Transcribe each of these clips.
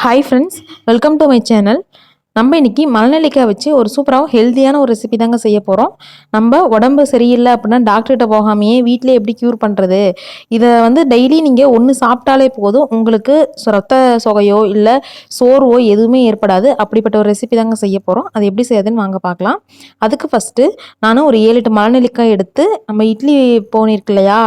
Hi friends, welcome to my channel. நம்ம இன்னைக்கு மலநெல்லிக்காய் வச்சு ஒரு சூப்பராகவும் ஹெல்த்தியான ஒரு ரெசிபி தாங்க செய்ய போகிறோம். நம்ம உடம்பு சரியில்லை அப்படின்னா டாக்டர்கிட்ட போகாமையே வீட்டிலே எப்படி க்யூர் பண்ணுறது, இதை டெய்லி நீங்கள் ஒன்று சாப்பிட்டாலே போதும், உங்களுக்கு ரத்த சொகையோ இல்லை சோர்வோ எதுவுமே ஏற்படாது. அப்படிப்பட்ட ஒரு ரெசிபி தாங்க செய்ய போகிறோம். அது எப்படி செய்யுதுன்னு வாங்க பார்க்கலாம். அதுக்கு ஃபஸ்ட்டு நான் ஒரு 7-8 மலநெல்லிக்காய் எடுத்து நம்ம இட்லி போனி இருக்கு இல்லையா,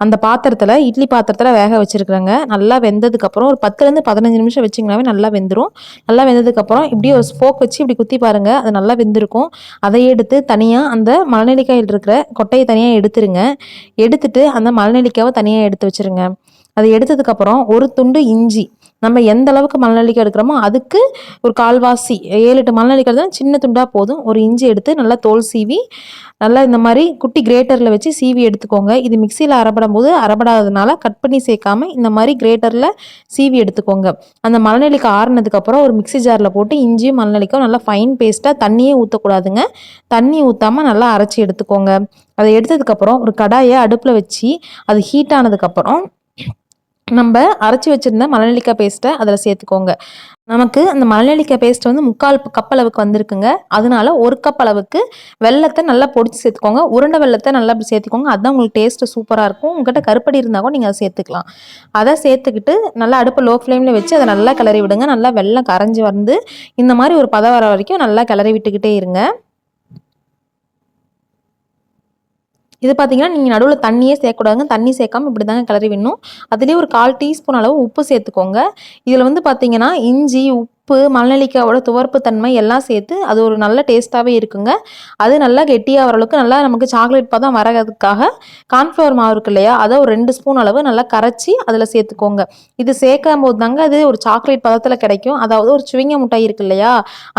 அந்த பாத்திரத்தில் இட்லி பாத்திரத்தில் வேக வச்சுருக்குறேங்க. நல்லா வெந்ததுக்கப்புறம் ஒரு 10-15 நிமிஷம் வச்சிங்கனாவே நல்லா வெந்துடும். நல்லா வெந்ததுக்கப்புறம் இப்படி ஒரு ஸ்போக் வச்சு இப்படி குத்தி பாருங்க, அது நல்லா வெந்திருக்கும். அதை எடுத்து தனியாக அந்த மலநெல்லிக்காயில் இருக்கிற கொட்டையை தனியாக எடுத்துருங்க. எடுத்துட்டு அந்த மலநெல்லிக்காவை தனியாக எடுத்து வச்சுருங்க. அதை எடுத்ததுக்கப்புறம் ஒரு துண்டு இஞ்சி, நம்ம எந்த அளவுக்கு மலநெல்லிக்காய் எடுக்கிறோமோ அதுக்கு ஒரு கால்வாசி 7-8 மலநெல்லிக்காய் தான், சின்ன துண்டாக போதும். ஒரு இஞ்சி எடுத்து நல்லா தோல் சீவி நல்லா இந்த மாதிரி குட்டி கிரேட்டரில் வச்சு சீவி எடுத்துக்கோங்க. இது மிக்சியில் அரைப்படும் போது அரைப்படாததுனால கட் பண்ணி சேர்க்காம இந்த மாதிரி கிரேட்டரில் சீவி எடுத்துக்கோங்க. அந்த மலநெல்லிக்காய் ஆறுனதுக்கப்புறம் ஒரு மிக்சி ஜாரில் போட்டு இஞ்சியும் மலநெல்லிக்காயும் நல்லா ஃபைன் பேஸ்ட்டாக, தண்ணியே ஊற்றக்கூடாதுங்க, தண்ணி ஊற்றாமல் நல்லா அரைச்சி எடுத்துக்கோங்க. அதை எடுத்ததுக்கப்புறம் ஒரு கடாயை அடுப்பில் வச்சு அது ஹீட் ஆனதுக்கப்புறம் நம்ம அரைச்சி வச்சுருந்த மலநெல்லிக்காய் பேஸ்ட்டை அதில் சேர்த்துக்கோங்க. நமக்கு அந்த மலநெல்லிக்காய் பேஸ்ட் 3/4 கப் அளவுக்கு வந்திருக்குங்க. அதனால 1 கப் அளவுக்கு வெல்லத்தை நல்லா பொடிச்சு சேர்த்துக்கோங்க. உருண்டை வெல்லத்தை நல்லா அப்படி சேர்த்துக்கோங்க. அதுதான் உங்களுக்கு டேஸ்ட்டு சூப்பராக இருக்கும். உங்கள்கிட்ட கருப்படி இருந்தால் கூட நீங்கள் அதை சேர்த்துக்கலாம். அதை சேர்த்துக்கிட்டு நல்லா அடுப்பை லோ ஃப்ளேமில் வச்சு அதை நல்லா கிளறி விடுங்க. நல்லா வெல்லம் கரைஞ்சி இந்த மாதிரி ஒரு பதம் வர வரைக்கும் நல்லா கிளறி விட்டுக்கிட்டே இருங்க. இது பார்த்தீங்கன்னா நீங்கள் நடுவில் தண்ணியே சேர்க்கக்கூடாதுங்க. தண்ணி சேர்க்காமல் இப்படி தாங்க கிளறி விடணும். அதுலேயே ஒரு 1/4 டீஸ்பூன் அளவு உப்பு சேர்த்துக்கோங்க. இதில் பார்த்தீங்கன்னா இஞ்சி, உப்பு, மலநெல்லிக்காயோட துவர்ப்பு தன்மை எல்லாம் சேர்த்து அது ஒரு நல்ல டேஸ்ட்டாகவே இருக்குங்க. அது நல்லா கெட்டியாக வர அளவுக்கு நல்லா நமக்கு சாக்லேட் பதம் வரதுக்காக கார்ன்ஃப்ளவர் மாவு இருக்கு இல்லையா, அதை ஒரு 2 ஸ்பூன் அளவு நல்லா கரைச்சி அதில் சேர்த்துக்கோங்க. இது சேர்க்கும் போது தாங்க அது ஒரு சாக்லேட் பதத்தில் கிடைக்கும். அதாவது ஒரு சுவிங்க முட்டாய் இருக்கு இல்லையா,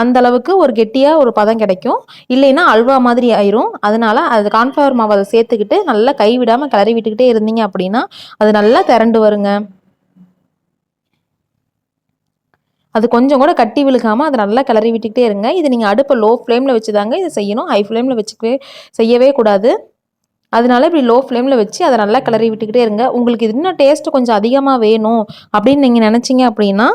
அந்த அளவுக்கு ஒரு கெட்டியாக ஒரு பதம் கிடைக்கும். இல்லைன்னா அல்வா மாதிரி ஆயிரும். அதனால அது கார்ன்ஃப்ளவர் மாவு அதை சேர்த்துக்கிட்டு நல்லா கைவிடாமல் கிளறி விட்டுக்கிட்டே இருந்தீங்க அப்படின்னா அது நல்லா திரண்டு வருங்க. அது கொஞ்சம் கூட கட்டி விழுகாமல் அதை நல்லா கிளறி விட்டுக்கிட்டே இருங்க. இது நீங்கள் அடுப்பை லோ ஃப்ளேமில் வச்சு தாங்க இதை செய்யணும். ஹை ஃப்ளேமில் செய்யவே கூடாது. அதனால இப்படி லோ ஃப்ளேமில் வச்சு அதை நல்லா கிளறி விட்டுக்கிட்டே இருங்க. உங்களுக்கு இது இன்னும் டேஸ்ட்டு கொஞ்சம் அதிகமாக வேணும் அப்படின்னு நீங்கள் நினச்சிங்க அப்படின்னா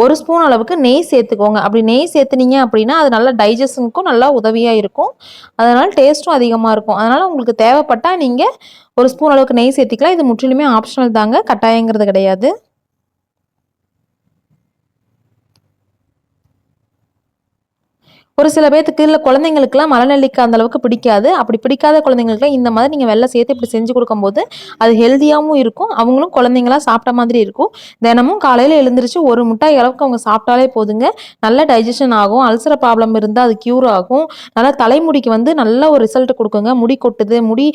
1 ஸ்பூன் அளவுக்கு நெய் சேர்த்துக்கோங்க. அப்படி நெய் சேர்த்துனீங்க அப்படின்னா அது நல்லா டைஜஷனுக்கும் நல்லா உதவியாக இருக்கும். அதனால் டேஸ்ட்டும் அதிகமாக இருக்கும். அதனால் உங்களுக்கு தேவைப்பட்டால் நீங்கள் 1 ஸ்பூன் அளவுக்கு நெய் சேர்த்திக்கலாம். இது முற்றிலுமே ஆப்ஷனல் தாங்க, கட்டாயங்கிறது கிடையாது. ஒரு சில பேத்துக்கு இல்லை குழந்தைங்களுக்குலாம் மலநெல்லிக்காய் அந்த அளவுக்கு பிடிக்காது. அப்படி பிடிக்காத குழந்தைங்களுக்குலாம் இந்த மாதிரி நீங்கள் வெல்லம் சேர்த்து இப்படி செஞ்சு கொடுக்கும்போது அது ஹெல்த்தியாகவும் இருக்கும். அவங்களும் குழந்தைங்களாம் சாப்பிட்ட மாதிரி இருக்கும். தினமும் காலையில் எழுந்திரிச்சு ஒரு முட்டாய் அளவுக்கு அவங்க சாப்பிட்டாலே போதுங்க, நல்ல டைஜஷன் ஆகும். அல்சர் ப்ராப்ளம் இருந்தால் அது க்யூர் ஆகும். நல்லா தலைமுடிக்கு நல்ல ஒரு ரிசல்ட் கொடுக்குங்க. முடி கொட்டுது, முடி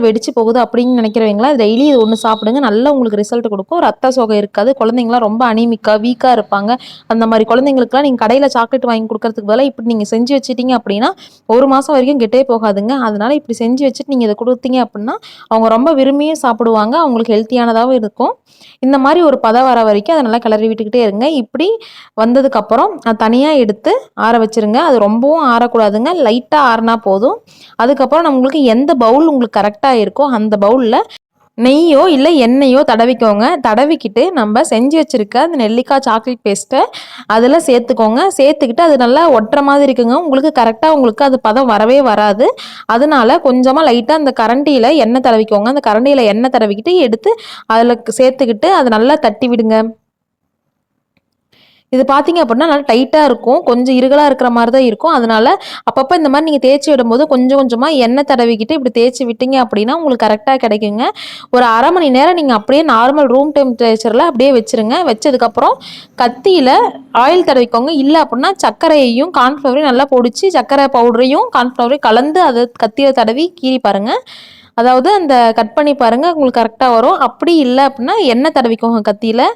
வெடிச்சு போகுது அப்படின்னு நினைக்கிறவங்களா டெய்லி இது ஒன்று சாப்பிடுங்க. நல்லா உங்களுக்கு ரிசல்ட் கொடுக்கும். ரத்த சோகை இருக்காது. குழந்தைங்களாம் ரொம்ப அனீமிக்காக வீக்காக இருப்பாங்க. அந்த மாதிரி குழந்தைங்களுக்குலாம் நீங்கள் கடையில் சாக்லேட் வாங்கி கொடுக்கறதுக்கு பதிலாக இப்படி நீங்கள் செஞ்சு வச்சிட்டீங்க அப்படின்னா 1 மாதம் வரைக்கும் கெட்டே போகாதுங்க. அதனால இப்படி செஞ்சு வச்சுட்டு நீங்கள் இதை கொடுத்தீங்க அப்படின்னா அவங்க ரொம்ப விரும்பியும் சாப்பிடுவாங்க. அவங்களுக்கு ஹெல்த்தியானதாகவும் இருக்கும். இந்த மாதிரி ஒரு பதம் வர வரைக்கும் அதை நல்லா கிளறி விட்டுக்கிட்டே இருங்க. இப்படி வந்ததுக்கப்புறம் தனியாக எடுத்து ஆற வச்சுருங்க. அது ரொம்பவும் ஆறக்கூடாதுங்க, லைட்டாக ஆறினா போதும். அதுக்கப்புறம் நம்மளுக்கு எந்த பவுல் உங்களுக்கு கரெக்டாக இருக்கோ அந்த பவுலில் நெய்யோ இல்லை எண்ணெயோ தடவிக்கோங்க. தடவிக்கிட்டு நம்ம செஞ்சு வச்சுருக்க அந்த நெல்லிக்காய் சாக்லேட் பேஸ்ட்டை அதில் சேர்த்துக்கோங்க. சேர்த்துக்கிட்டு அது நல்லா ஒட்டுற மாதிரி இருக்குங்க. உங்களுக்கு கரெக்டாக உங்களுக்கு அது பதம் வரவே வராது. அதனால கொஞ்சமாக லைட்டாக அந்த கரண்டியில் எண்ணெய் தடவிக்கோங்க. அந்த கரண்டியில் எண்ணெய் தடவிக்கிட்டு எடுத்து அதில் சேர்த்துக்கிட்டு அதை நல்லா தட்டி விடுங்க. இது பார்த்தீங்க அப்படின்னா நல்லா டைட்டாக இருக்கும், கொஞ்சம் இருகலாக இருக்கிற மாதிரி தான் இருக்கும். அதனால அப்பப்போ இந்த மாதிரி நீங்கள் தேய்ச்சி விடும்போது கொஞ்சம் கொஞ்சமாக எண்ணெய் தடவிக்கிட்டு இப்படி தேய்ச்சி விட்டீங்க அப்படின்னா உங்களுக்கு கரெக்டாக கிடைக்குங்க. ஒரு அரை மணி நேரம் நீங்கள் அப்படியே நார்மல் ரூம் டெம்பரேச்சரில் அப்படியே வச்சுருங்க. வச்சதுக்கப்புறம் கத்தியில் ஆயில் தடவிக்கோங்க. இல்லை அப்படின்னா சர்க்கரையையும் கார்ன்ஃப்ளவரையும் நல்லா பொடிச்சு சர்க்கரை பவுடரையும் கார்ன்ஃப்ளவரையும் கலந்து அதை கத்தியில் தடவி கீறி பாருங்கள். அதாவது அந்த கட் பண்ணி பாருங்கள், உங்களுக்கு கரெக்டாக வரும். அப்படி இல்லை அப்படின்னா எண்ணெய் தடவிக்கோங்க. கத்தியில்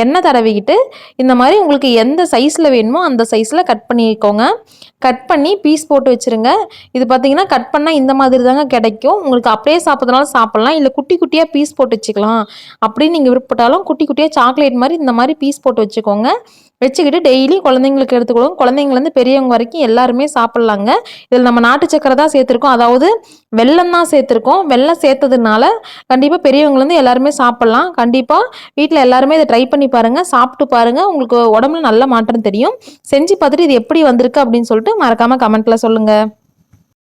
எண்ணெய் தடவிக்கிட்டு இந்த மாதிரி உங்களுக்கு எந்த சைஸில் வேணுமோ அந்த சைஸில் கட் பண்ணிக்கோங்க. கட் பண்ணி பீஸ் போட்டு வச்சுருங்க. இது பார்த்தீங்கன்னா கட் பண்ணால் இந்த மாதிரி தாங்க கிடைக்கும். உங்களுக்கு அப்படியே சாப்பிட்றதுனால சாப்பிட்லாம், இல்லை குட்டி குட்டியாக பீஸ் போட்டு வச்சுக்கலாம் அப்படின்னு நீங்கள் விருப்பப்பட்டாலும் குட்டி குட்டியாக சாக்லேட் மாதிரி இந்த மாதிரி பீஸ் போட்டு வச்சுக்கோங்க. வச்சுக்கிட்டு டெய்லி குழந்தைங்களுக்கு எடுத்துக்கொள்ளும். குழந்தைங்கலேருந்து பெரியவங்க வரைக்கும் எல்லாருமே சாப்பிட்லாங்க. இதில் நம்ம நாட்டு சக்கரை தான் சேர்த்துருக்கோம். அதாவது வெல்லம் தான் சேர்த்துருக்கோம். வெல்லம் சேர்த்ததுனால கண்டிப்பாக பெரியவங்கலேருந்து எல்லாருமே சாப்பிட்லாம். கண்டிப்பாக வீட்டில் எல்லாருமே இதை ட்ரை பண்ணி பாருங்கள், சாப்பிட்டு பாருங்கள். உங்களுக்கு உடம்புல நல்ல மாற்றம் தெரியும். செஞ்சு பார்த்துட்டு இது எப்படி வந்திருக்கு அப்படின்னு சொல்லிட்டு மறக்காமல் கமெண்ட்டில் சொல்லுங்கள்.